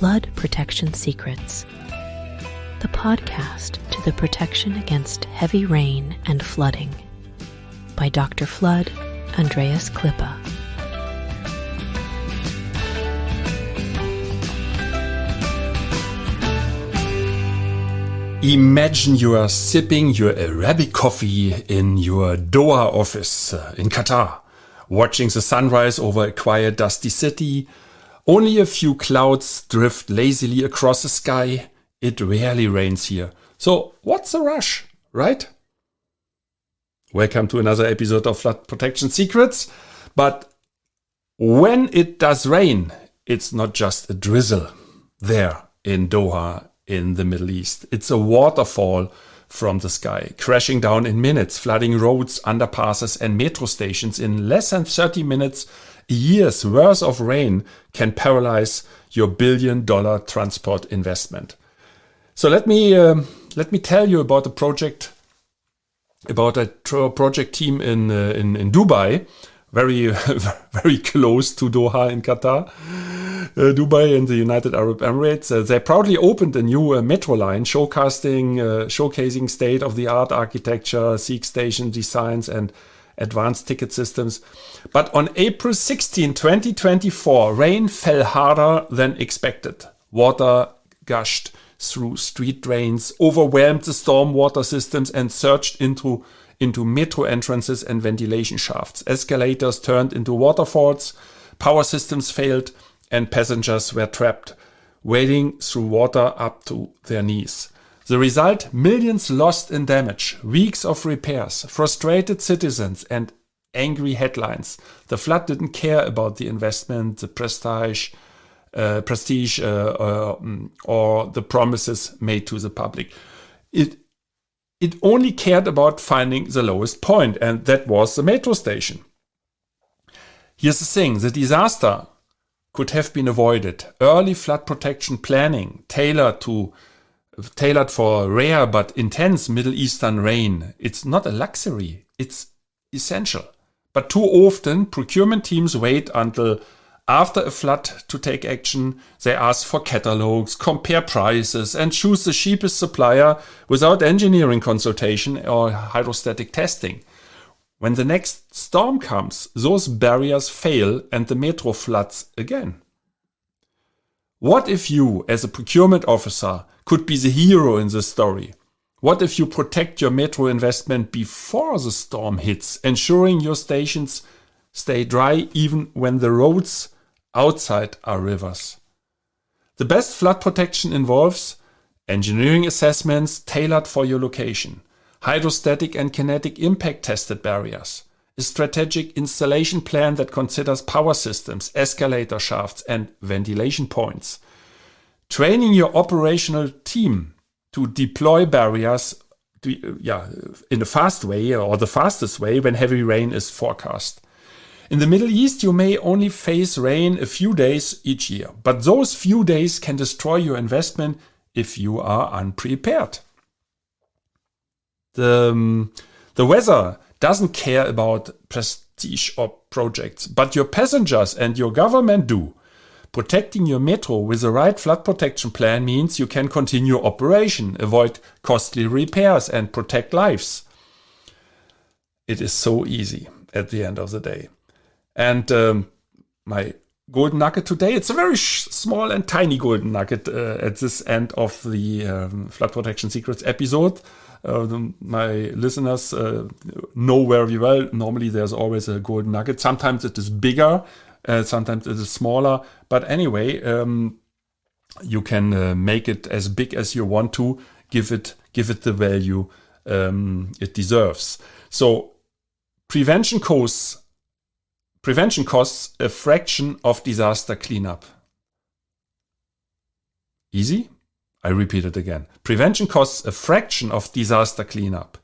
Flood Protection Secrets, the podcast to the protection against heavy rain and flooding, by Dr. Flood, Andreas Klippa. Imagine you are sipping your Arabic coffee in your Doha office in Qatar, watching the sunrise over a quiet, dusty city. Only a few clouds drift lazily across the sky. It rarely rains here. So what's the rush, right? Welcome to another episode of Flood Protection Secrets. But when it does rain, it's not just a drizzle there in Doha in the Middle East. It's a waterfall from the sky, crashing down in minutes, flooding roads, underpasses and metro stations in less than 30 minutes. A year's worth of rain can paralyze your billion-dollar transport investment. So let me tell you about a project team in Dubai, very very close to Doha in Qatar. Dubai in the United Arab Emirates. They proudly opened a new metro line showcasing state-of-the-art architecture, seek station designs and advanced ticket systems. But on April 16, 2024, rain fell harder than expected. Water gushed through street drains, overwhelmed the stormwater systems and surged into metro entrances and ventilation shafts. Escalators turned into waterfalls, power systems failed, and passengers were trapped, wading through water up to their knees. The result, millions lost in damage, weeks of repairs, frustrated citizens, and angry headlines. The flood didn't care about the investment, the prestige, or the promises made to the public. It only cared about finding the lowest point, and that was the metro station. Here's the thing, the disaster could have been avoided. Early flood protection planning, tailored for rare but intense Middle Eastern rain. It's not a luxury, it's essential. But too often, procurement teams wait until after a flood to take action. They ask for catalogs, compare prices, and choose the cheapest supplier without engineering consultation or hydrostatic testing. When the next storm comes, those barriers fail and the metro floods again. What if you, as a procurement officer, could be the hero in this story? What if you protect your metro investment before the storm hits, ensuring your stations stay dry even when the roads outside are rivers? The best flood protection involves engineering assessments tailored for your location, hydrostatic and kinetic impact tested barriers, a strategic installation plan that considers power systems, escalator shafts and ventilation points, training your operational team to deploy barriers in a fast way or the fastest way when heavy rain is forecast. In the Middle East, you may only face rain a few days each year, but those few days can destroy your investment if you are unprepared. The weather doesn't care about prestige or projects, but your passengers and your government do. Protecting your metro with the right flood protection plan means you can continue operation, avoid costly repairs, and protect lives. It is so easy at the end of the day. And my golden nugget today, it's a very small and tiny golden nugget at this end of the Flood Protection Secrets episode. My listeners know very well, normally there's always a golden nugget. Sometimes it is bigger, sometimes it is smaller. But anyway, you can make it as big as you want to, give it the value it deserves. So prevention costs a fraction of disaster cleanup. Easy? I repeat it again. Prevention costs a fraction of disaster cleanup.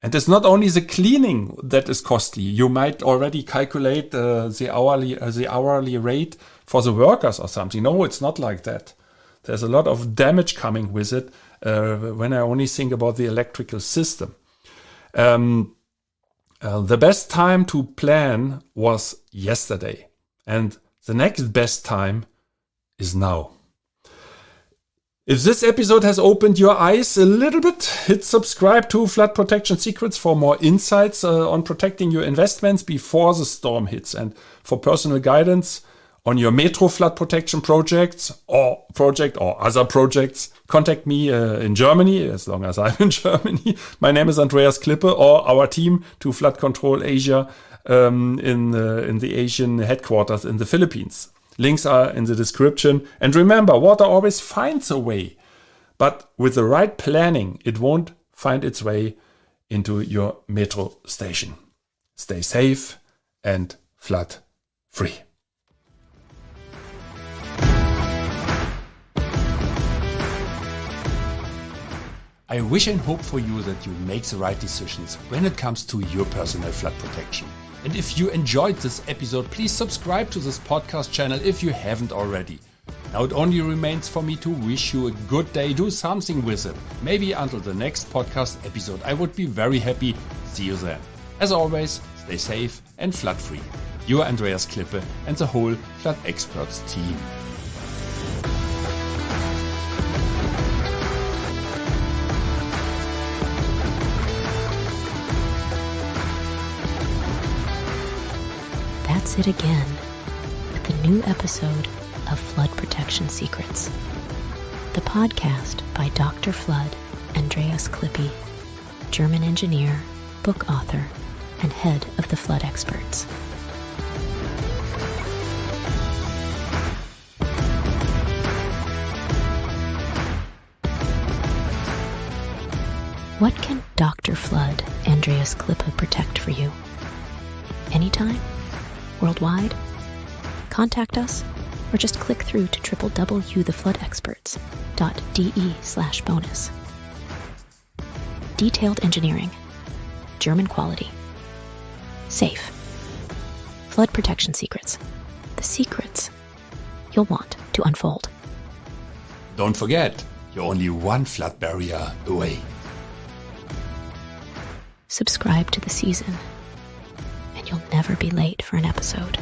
And it's not only the cleaning that is costly. You might already calculate the hourly rate for the workers or something. No, it's not like that. There's a lot of damage coming with it when I only think about the electrical system. The best time to plan was yesterday. And the next best time is now. If this episode has opened your eyes a little bit, hit subscribe to Flood Protection Secrets for more insights on protecting your investments before the storm hits. And for personal guidance on your Metro flood protection projects or other projects, contact me in Germany, as long as I'm in Germany. My name is Andreas Klippe, or our team to Flood Control Asia in the Asian headquarters in the Philippines. Links are in the description. And remember, water always finds a way. But with the right planning, it won't find its way into your metro station. Stay safe and flood free. I wish and hope for you that you make the right decisions when it comes to your personal flood protection. And if you enjoyed this episode, please subscribe to this podcast channel if you haven't already. Now it only remains for me to wish you a good day. Do something with it. Maybe until the next podcast episode. I would be very happy. See you then. As always, stay safe and flood free. Your Andreas Klippe and the whole Flood Experts team. That's it again with the new episode of Flood Protection Secrets, the podcast by Dr. Flood Andreas Klippe, German engineer, book author, and head of the Flood Experts. What can Dr. Flood Andreas Klippe protect for you? Anytime? Worldwide? Contact us or just click through to www.floodexperts.de/bonus. Detailed engineering, German quality, safe. Flood Protection Secrets, the secrets you'll want to unfold. Don't forget, you're only one flood barrier away. Subscribe to the season, and you'll never be late for an episode.